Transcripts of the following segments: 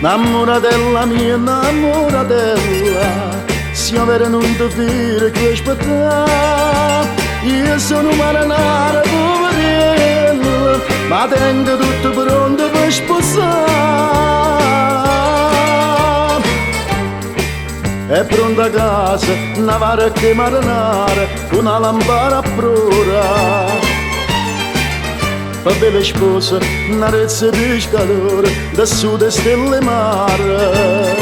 Namoratella mia, namoratella, siamo venuti a dire che aspettare. Io sono un marinaro poverello, ma tengo tutto pronto per sposare. È pronta a casa, una vara che marinara, una lampada a prora. Per bella sposa, una rezza di pescatore, da sud stelle mare.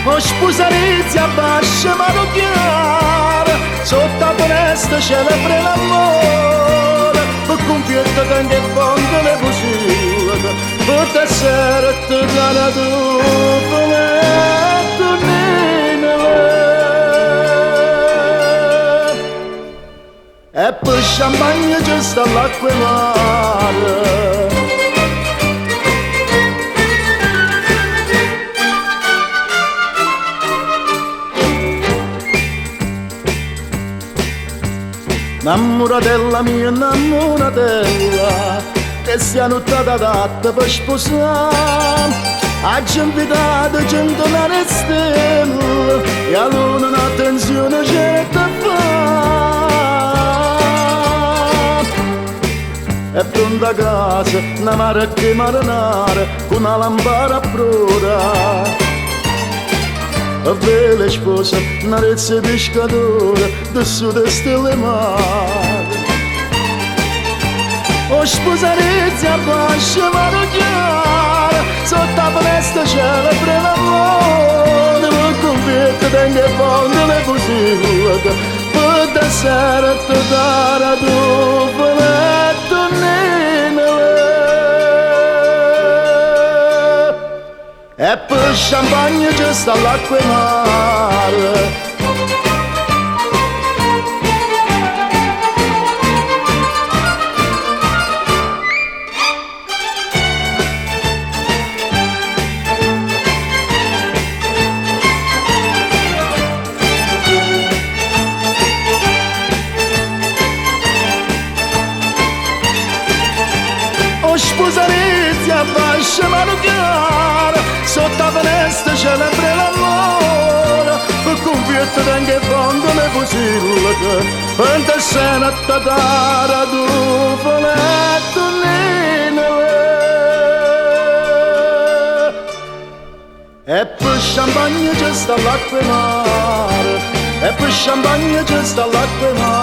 O sposa inizia a bascia mano chiara, sotto a finestra celebra l'amore, per compiere tanto e fondo le possibili, per te sera te dare tu, poletto e per champagne ci sta l'acqua e mare. Namoratella mia, namoratella, che sia nottata adatta per sposare. Ci invitato centinaia di stelle e a luna un'attenzione certa fa. È pronta a casa, una mare che marinara, con una lampada a prora. A bella sposa, una rezza di pescatore, da sud stelle mare. O sposa rezza a bascia mano chiara, sotto la finestra celebra l'amore, per convierte tengo e fondo le possibili, per te sera te dare tu poletto e per champagne ci sta l'acqua e mare. O sposa inizia a bascia mano chiara, sotto la finestra celebra l'amore, per convierte tengo e fondo le possibili, per te scena te dare tu poletto e per champagne ci sta l'acqua e mare, e per champagne ci sta l'acqua e mare.